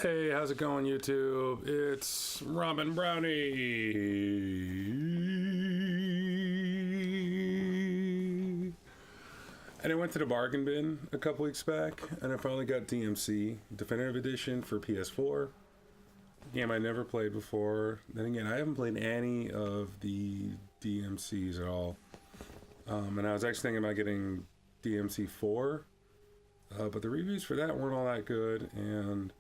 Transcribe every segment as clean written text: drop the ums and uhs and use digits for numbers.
Hey, how's it going, YouTube? It's Ramen Brownie. And I went to the bargain bin a couple weeks back, and I finally got DMC Definitive Edition for PS4. A game I never played before. Then again, I haven't played any of the DMCs at all. And I was actually thinking about getting DMC 4, but the reviews for that weren't all that good, and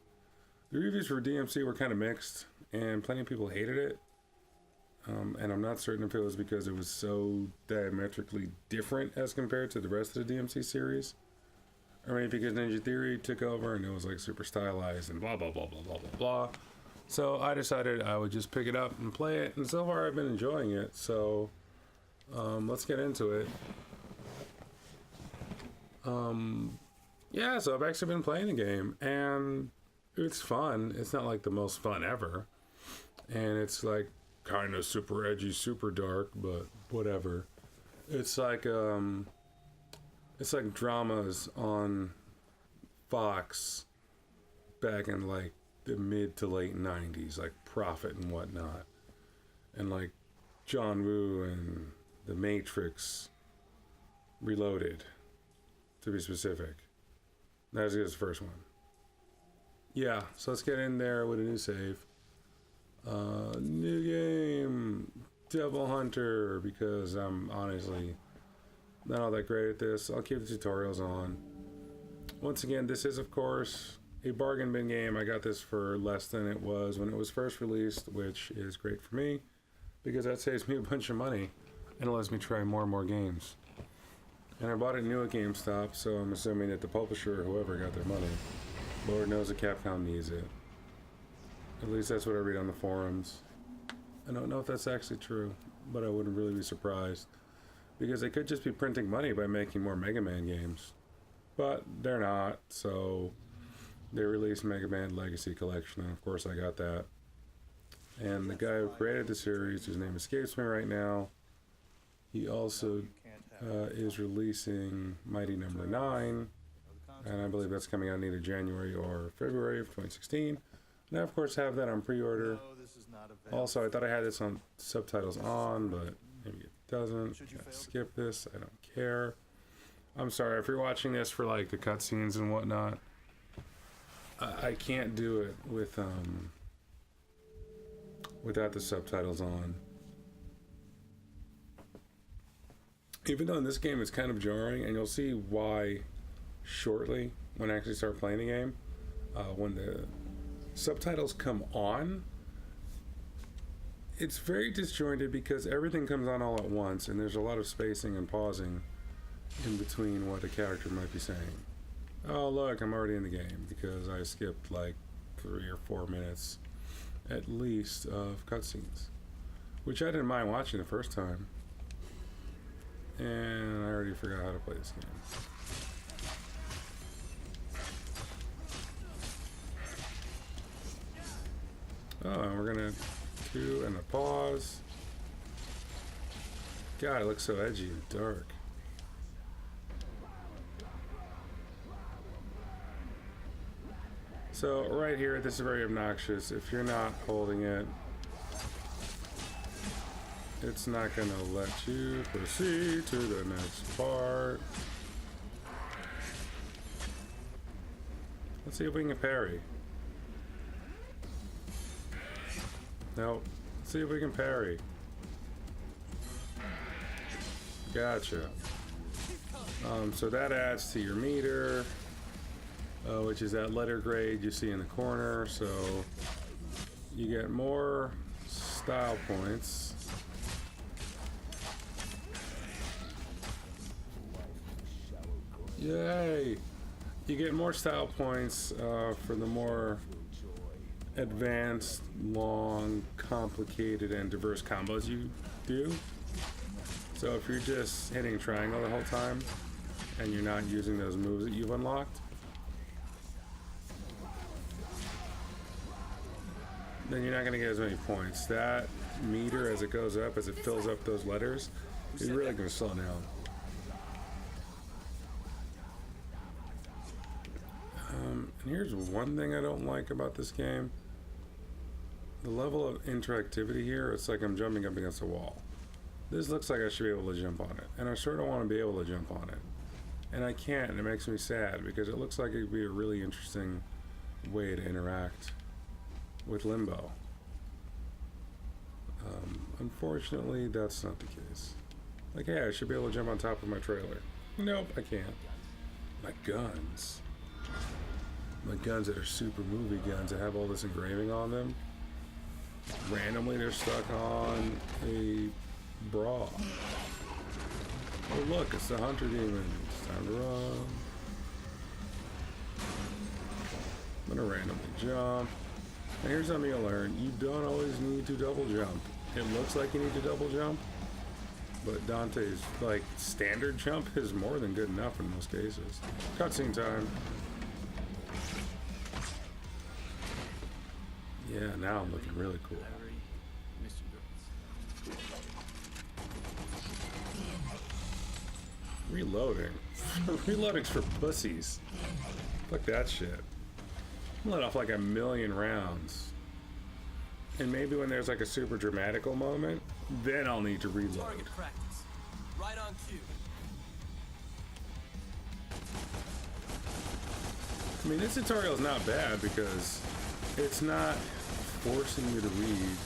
the reviews for DMC were kind of mixed, and plenty of people hated it. And I'm not certain if it was because it was so diametrically different as compared to the rest of the DMC series, or maybe because Ninja Theory took over and it was like super stylized and blah blah blah blah blah blah blah. So I decided I would just pick it up and play it, and so far I've been enjoying it. So let's get into it. Yeah, so I've actually been playing the game, and it's fun. It's not like the most fun ever, and it's like kind of super edgy, super dark, but whatever. It's like dramas on Fox back in like the mid to late 90s, like Prophet and whatnot, and like John Woo and The Matrix Reloaded, to be specific. That's the first one. Yeah, so let's get in there with a new save. New game, Devil Hunter, because I'm honestly not all that great at this. I'll keep the tutorials on. Once again, this is, of course, a bargain bin game. I got this for less than it was when it was first released, which is great for me, because that saves me a bunch of money, and it lets me try more and more games. And I bought it new at GameStop, so I'm assuming that the publisher or whoever got their money. Lord knows that Capcom needs it. At least that's what I read on the forums. I don't know if that's actually true, but I wouldn't really be surprised, because they could just be printing money by making more Mega Man games. But they're not, so they released Mega Man Legacy Collection, and of course I got that. And the guy who created the series, whose name escapes me right now, he also is releasing Mighty Number 9, and I believe that's coming out in either January or February of 2016. And I, of course, have that on pre-order. Also, I thought I had this on subtitles on, but maybe it doesn't. Skip this. I don't care. I'm sorry if you're watching this for like the cutscenes and whatnot. I can't do it with without the subtitles on. Even though in this game it's kind of jarring, and you'll see why shortly when I actually start playing the game. When the subtitles come on, it's very disjointed because everything comes on all at once, and there's a lot of spacing and pausing in between what a character might be saying. Oh look, I'm already in the game because I skipped like 3 or 4 minutes at least of cutscenes, which I didn't mind watching the first time. And I already forgot how to play this game. Oh, and we're gonna do and a pause. God, it looks so edgy and dark. So right here, this is very obnoxious. If you're not holding it, it's not gonna let you proceed to the next part. Let's see if we can parry. Nope. Let's see if we can parry. Gotcha. So that adds to your meter, which is that letter grade you see in the corner. So you get more style points. Yay! You get more style points for the more advanced, long, complicated, and diverse combos you do. So if you're just hitting triangle the whole time and you're not using those moves that you've unlocked, then you're not going to get as many points. That meter, as it goes up, as it fills up those letters, is really going to slow down. And here's one thing I don't like about this game. The level of interactivity here, it's like I'm jumping up against a wall. This looks like I should be able to jump on it, and I sort of want to be able to jump on it. And I can't, and it makes me sad, because it looks like it would be a really interesting way to interact with Limbo. Unfortunately, that's not the case. Like, hey, I should be able to jump on top of my trailer. Nope, I can't. My guns. My guns that are super movie guns that have all this engraving on them. Randomly, they're stuck on a bra. Oh, look, it's the hunter demon. It's time to run. I'm gonna randomly jump. Now, here's something you'll learn. You don't always need to double jump. It looks like you need to double jump, but Dante's, like, standard jump is more than good enough in most cases. Cutscene time. Yeah, now I'm looking really cool. Reloading. Reloading's for pussies. Fuck that shit. I'm let off like 1,000,000 rounds. And maybe when there's like a super dramatical moment, then I'll need to reload. Target practice. Right on cue. I mean, this tutorial is not bad because it's not forcing you to read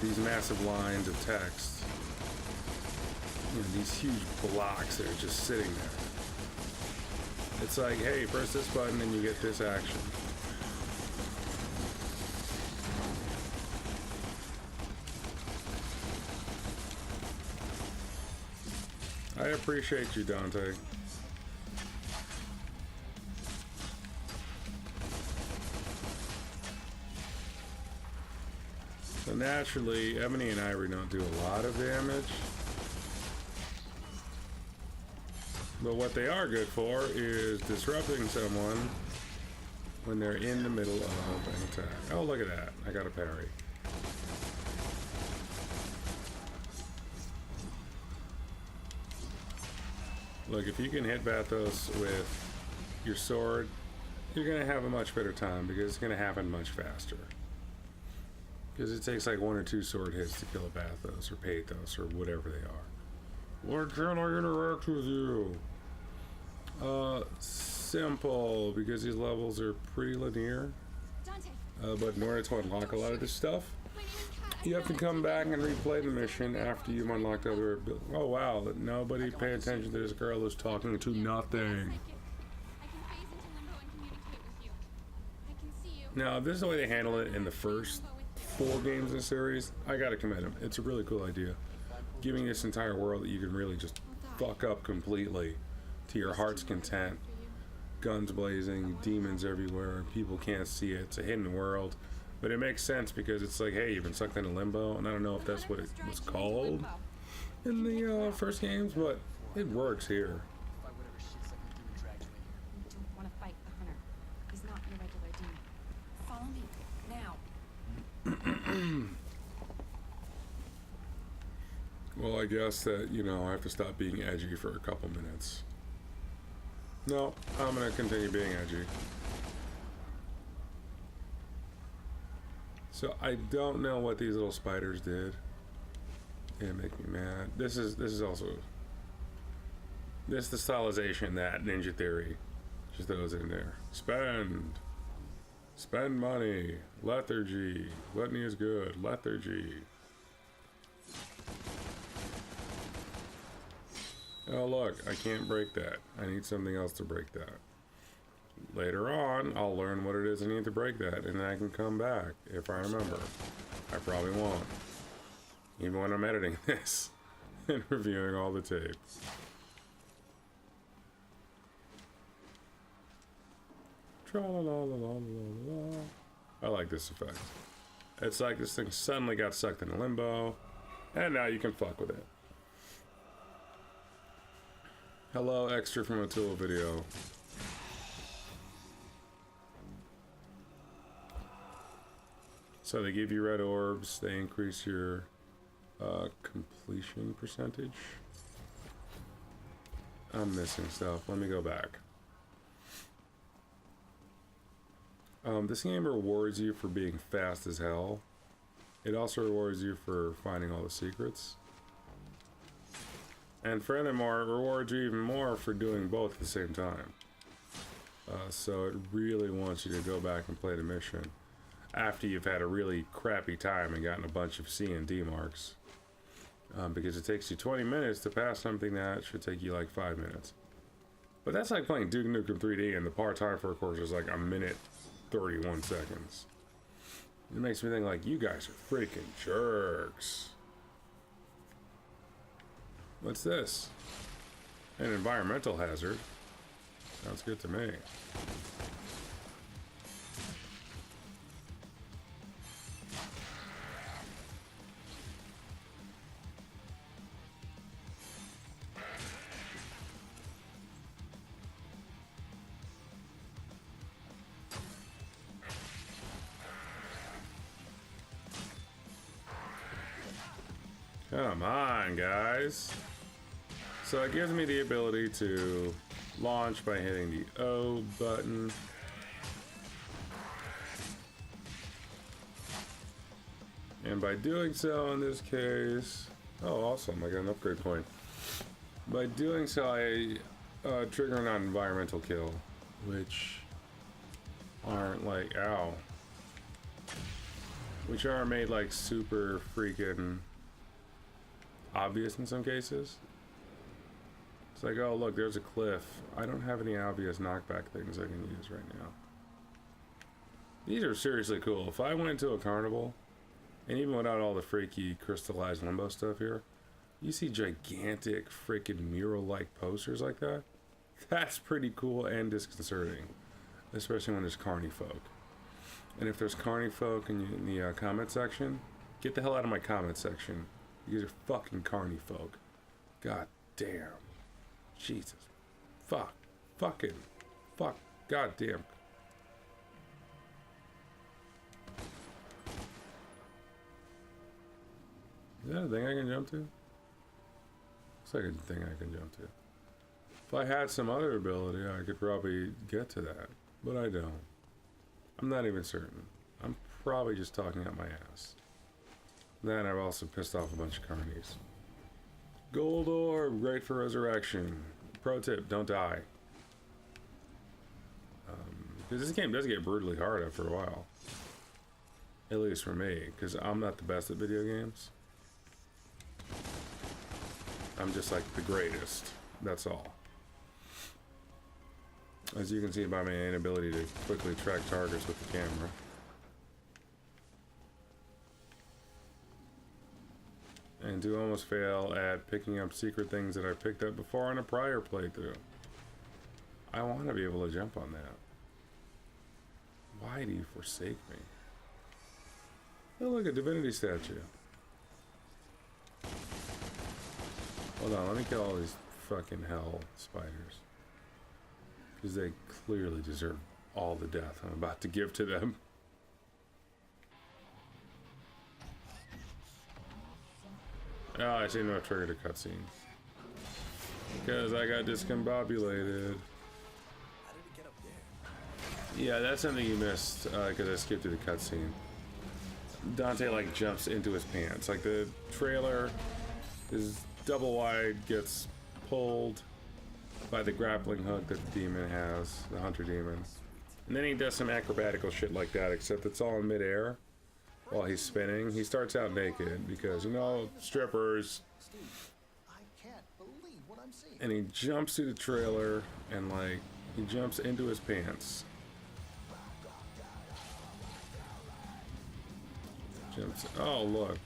these massive lines of text. You know, these huge blocks that are just sitting there. It's like, hey, press this button and you get this action. I appreciate you, Dante. So naturally, Ebony and Ivory don't do a lot of damage. But what they are good for is disrupting someone when they're in the middle of an attack. Oh, look at that. I got a parry. Look, if you can hit Bathos with your sword, you're going to have a much better time because it's going to happen much faster. Because it takes like 1 or 2 sword hits to kill a Bathos or Pathos or whatever they are. Why can't I interact with you? Simple, because these levels are pretty linear. But in order to unlock a lot of this stuff, you have to come back and replay the mission after you've unlocked other... Oh wow, nobody pay attention to this girl who's talking to nothing. Now, if this is the way they handle it in the first 4 games in the series, I gotta commend them. It's a really cool idea. Giving this entire world that you can really just fuck up completely to your heart's content. Guns blazing, demons everywhere, people can't see it. It's a hidden world. But it makes sense because it's like, hey, you've been sucked into limbo, and I don't know if that's what it was called in the first games, but it works here. Want to fight the hunter? He's not your regular demon. Follow me now. Well, I guess that, you know, I have to stop being edgy for a couple minutes. No, I'm gonna continue being edgy. So I don't know what these little spiders did. They make me mad. This is also the stylization that Ninja Theory just throws in there. Spend money. Lethargy. Gluttony is good. Lethargy. Oh look, I can't break that. I need something else to break that. Later on, I'll learn what it is I need to break that, and then I can come back, if I remember. I probably won't. Even when I'm editing this and reviewing all the tapes. Tra-la-la-la-la-la-la. I like this effect. It's like this thing suddenly got sucked into limbo, and now you can fuck with it. Hello, extra from a Tool video. So they give you red orbs, they increase your completion percentage. I'm missing stuff. Let me go back. This game rewards you for being fast as hell. It also rewards you for finding all the secrets. And furthermore, it rewards you even more for doing both at the same time. So it really wants you to go back and play the mission after you've had a really crappy time and gotten a bunch of C and D marks. Because it takes you 20 minutes to pass something that should take you like 5 minutes. But that's like playing Duke Nukem 3D, and the par time for a course is like a minute 31 seconds. It makes me think like, you guys are freaking jerks. What's this? An environmental hazard. Sounds good to me. Come on, guys. So it gives me the ability to launch by hitting the O button. And by doing so in this case, oh awesome, I got an upgrade point. By doing so I trigger an environmental kill, which aren't like, ow. Which aren't made like super freaking obvious in some cases. It's like, oh look, there's a cliff. I don't have any obvious knockback things I can use right now. These are seriously cool. If I went to a carnival, and even without all the freaky crystallized limbo stuff here, you see gigantic freaking mural-like posters like that. That's pretty cool and disconcerting, especially when there's carny folk. And if there's carny folk in the comment section, get the hell out of my comment section. You guys are fucking carny folk. God damn. Jesus. Fuck. Fucking. Fuck. God damn. Is that a thing I can jump to? Looks like a thing I can jump to. If I had some other ability, I could probably get to that. But I don't. I'm not even certain. I'm probably just talking out my ass. Then I've also pissed off a bunch of carnies. Gold orb, great for resurrection. Pro tip, don't die. Because this game does get brutally hard after a while. At least for me, because I'm not the best at video games. I'm just like the greatest, that's all. As you can see by my inability to quickly track targets with the camera. And to almost fail at picking up secret things that I picked up before on a prior playthrough. I want to be able to jump on that. Why do you forsake me? Oh look, a divinity statue. Hold on, let me kill all these fucking hell spiders. Because they clearly deserve all the death I'm about to give to them. Oh, I seem to have triggered a cutscene. Because I got discombobulated. How did it get up there? Yeah, that's something you missed, because I skipped through the cutscene. Dante, like, jumps into his pants. Like, the trailer is double wide, gets pulled by the grappling hook that the demon has, the hunter demon. And then he does some acrobatical shit like that, except it's all in midair. While he's spinning, he starts out naked because, you know, strippers. I can't believe what I'm seeing. And he jumps through the trailer and, like, he jumps into his pants. Jumps. Oh, look.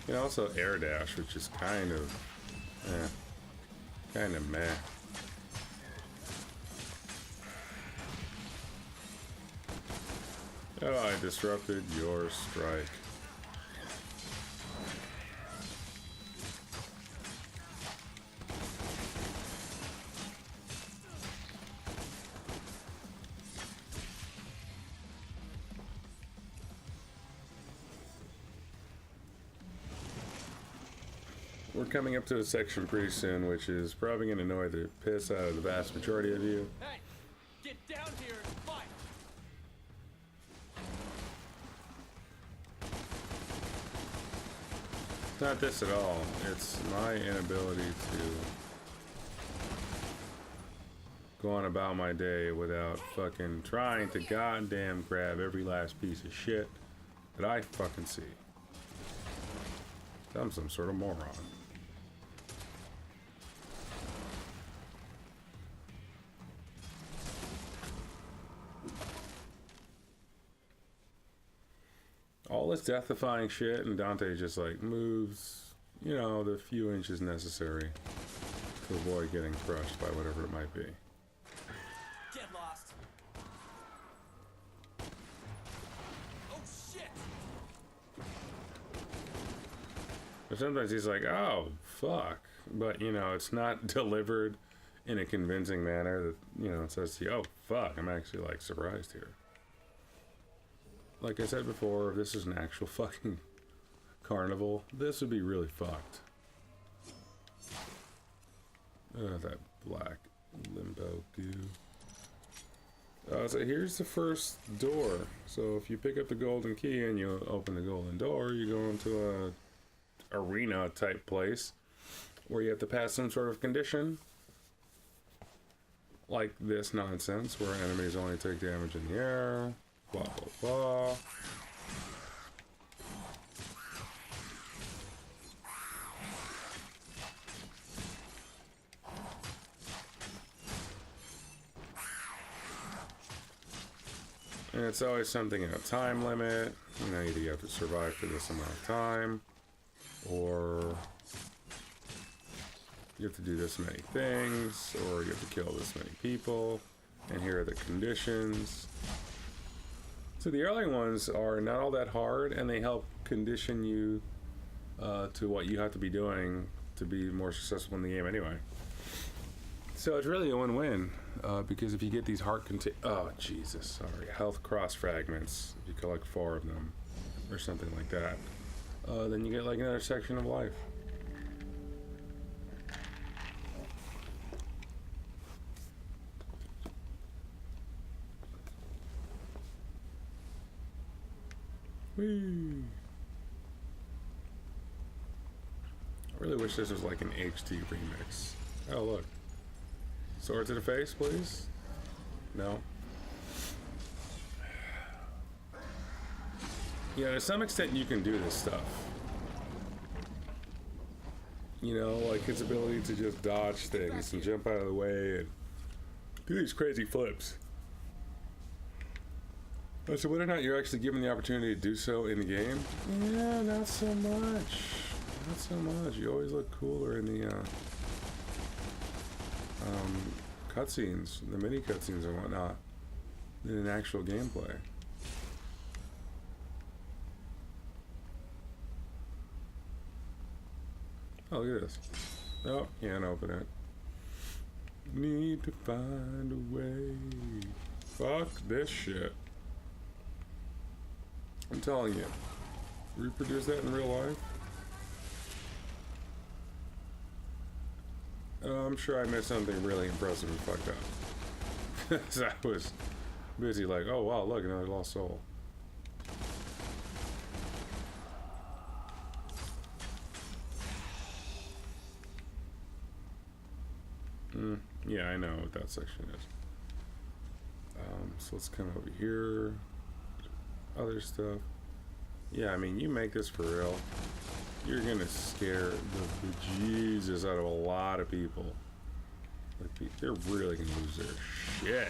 You can also air dash, which is kind of meh. Oh, I disrupted your strike. we're coming up to a section pretty soon, which is probably going to annoy the piss out of the vast majority of you. Hey, get down here and fight. It's not this at all. It's my inability to go on about my day without fucking trying to goddamn grab every last piece of shit that I fucking see. I'm some sort of moron. All this death-defying shit, and Dante just like moves, you know, the few inches necessary to avoid getting crushed by whatever it might be. Get lost. Oh shit. But sometimes he's like, oh, fuck. But, you know, it's not delivered in a convincing manner that, you know, it says to you, oh, fuck, I'm actually, like, surprised here. Like I said before, if this is an actual fucking carnival, this would be really fucked. That black limbo goo. So here's the first door. So if you pick up the golden key and you open the golden door, you go into a arena type place where you have to pass some sort of condition. Like this nonsense where enemies only take damage in the air. Blah, blah, blah. And it's always something in a time limit. You know, either you have to survive for this amount of time, or you have to do this many things, or you have to kill this many people, and here are the conditions. So the early ones are not all that hard, and they help condition you to what you have to be doing to be more successful in the game anyway. So it's really a win-win, because if you get these heart health cross fragments, if you collect 4 of them, or something like that, then you get like another section of life. Whee! I really wish this was like an HD remix. Oh, look. Sword to the face, please? No. Yeah, to some extent you can do this stuff. You know, like his ability to just dodge things and jump out of the way and do these crazy flips. So whether or not you're actually given the opportunity to do so in the game, yeah, not so much. Not so much. You always look cooler in the cutscenes, the mini cutscenes and whatnot, than in actual gameplay. Oh, look at this. Oh, can't open it. Need to find a way. Fuck this shit. I'm telling you. Reproduce that in real life? I'm sure I missed something really impressive and fucked up. Because I was busy like, oh wow, look, another lost soul. Yeah, I know what that section is. So let's come over here. Other stuff. Yeah, I mean, you make this for real, you're gonna scare the bejesus out of a lot of people. Like, they're really gonna lose their shit.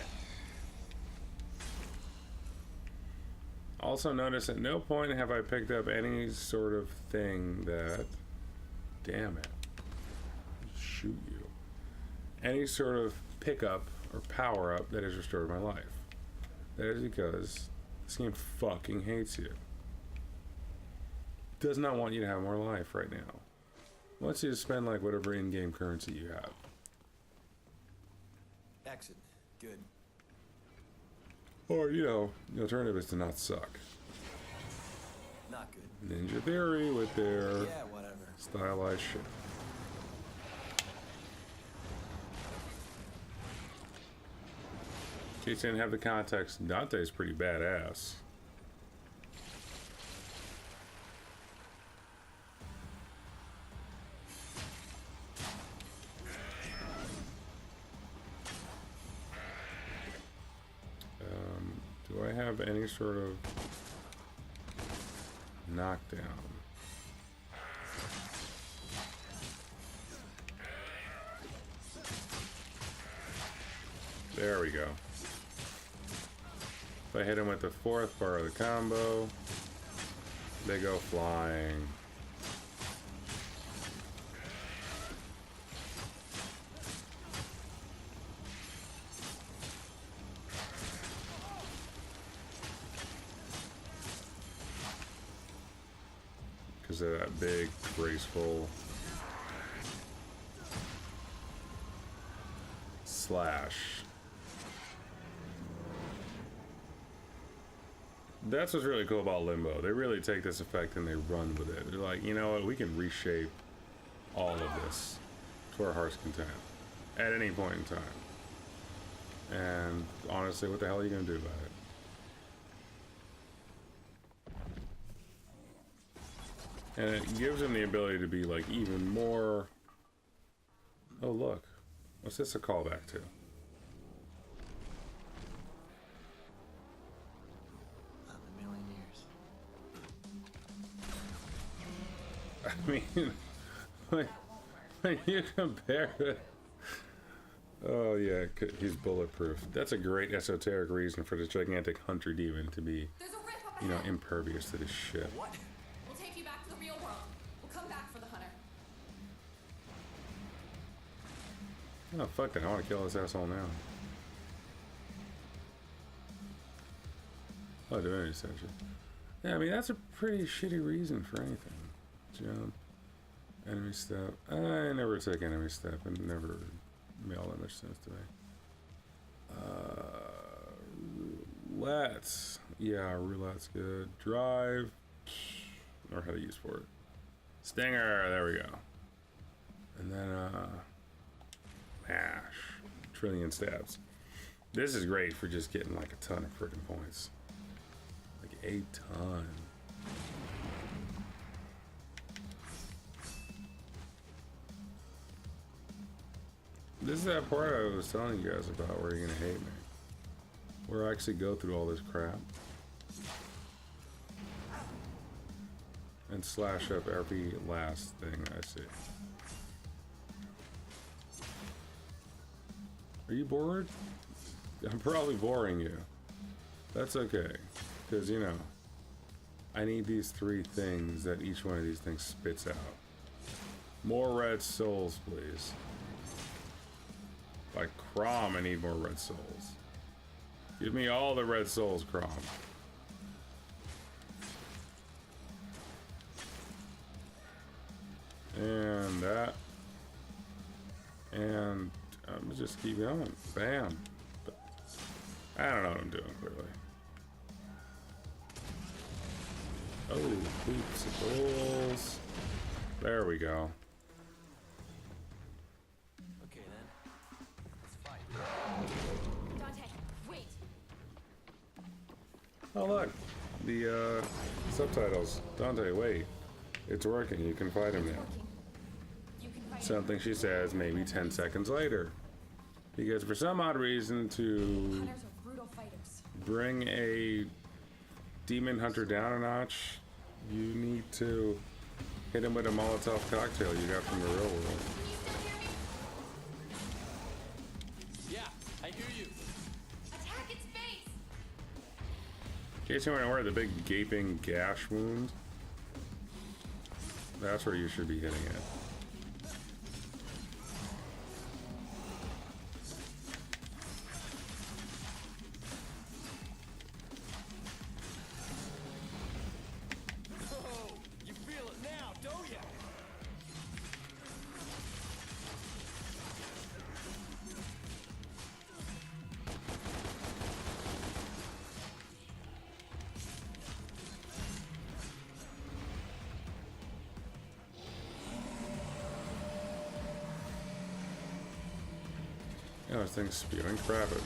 Also notice at no point have I picked up any sort of thing that, damn it, shoot you. Any sort of pickup or power up that has restored my life. That is because this game fucking hates you. Does not want you to have more life right now. Wants you to spend like whatever in-game currency you have. Exit. Good. Or, you know, the alternative is to not suck. Not good. Ninja Theory with their Yeah, whatever. stylized shit. In case you didn't have the context, Dante's pretty badass. Do I have any sort of knockdown? There we go. If I hit him with the fourth part of the combo, they go flying. Because of that big, graceful slash. That's what's really cool about Limbo. They really take this effect and they run with it. They're like, you know what, we can reshape all of this to our heart's content at any point in time. And honestly, what the hell are you gonna do about it? And it gives them the ability to be like even more. Oh look, what's this a callback to? I mean, when you compare it, oh yeah, he's bulletproof. That's a great esoteric reason for this gigantic hunter demon to be, you know, impervious to this shit. What? We'll take you back to the real world. We'll come back for the hunter. Oh fuck that! I want to kill this asshole now. Oh, divinity statue. Yeah, I mean that's a pretty shitty reason for anything. Jump, enemy step. I never take enemy step and never made all that much sense to me. Roulette. Yeah, roulette's good. Drive. Or how to use for it. Stinger. There we go. And then mash. Trillion stabs. This is great for just getting like a ton of freaking points. Like a ton. This is that part I was telling you guys about where you're gonna hate me. Where I actually go through all this crap and slash up every last thing I see. Are you bored? I'm probably boring you. That's okay, because you know, I need these three things that each one of these things spits out. More red souls, please. Like Crom, I need more red souls. Give me all the red souls, Crom. And that. And I'm gonna just keep going. Bam. I don't know what I'm doing, clearly. Oh, hoops, there we go. Dante, wait. Oh look, the subtitles. Dante, wait. It's working, you can fight him now. You can fight Something she says maybe 10 seconds later. Because for some odd reason to Hunters are brutal fighters. bring a demon hunter down a notch, you need to hit him with a Molotov cocktail you got from the real world. Can you still hear me? Yeah, I hear you. Attack its base! In case you're aware of the big gaping gash wound, that's where you should be hitting it. Oh, you feel it now, don't ya? Oh, this thing's spewing crap at me.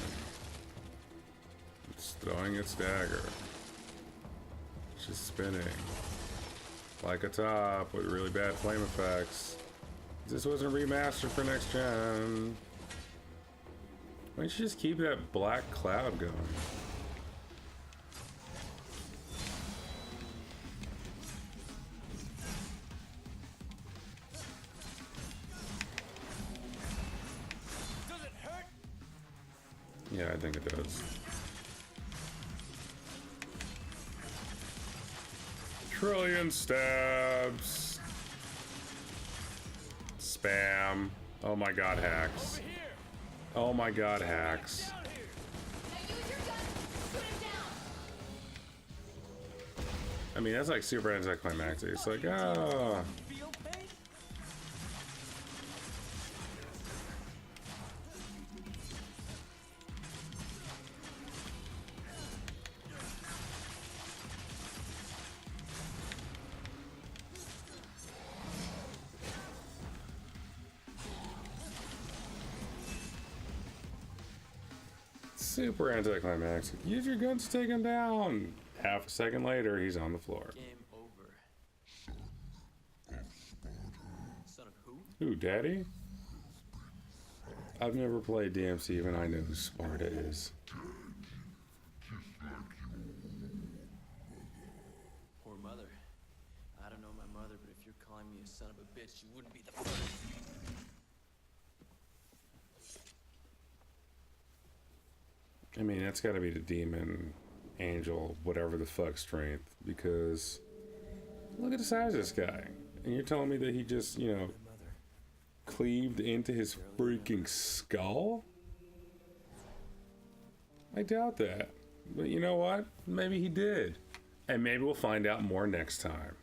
throwing its dagger. Just spinning. Like a top with really bad flame effects. This wasn't remastered for next gen. Why don't you just keep that black cloud going? Does it hurt? Yeah, I think it does. Trillion stabs. Spam. Oh my god, hacks. Over here. Oh my god, hacks. Down here. Now use your gun. Shoot him down. I mean, that's like super anticlimactic. It's like, ah. Feel pain? Super anticlimactic. Use your guns to take him down. Half a second later, he's on the floor. Game over. Son of who? Ooh, daddy? I've never played DMC, even I know who Sparta is. Poor mother. I don't know my mother, but if you're calling me a son of a bitch, you wouldn't be the first. I mean, that's gotta be the demon, angel, whatever the fuck strength, because look at the size of this guy. And you're telling me that he just, you know, cleaved into his freaking skull? I doubt that. But you know what? Maybe he did. And maybe we'll find out more next time.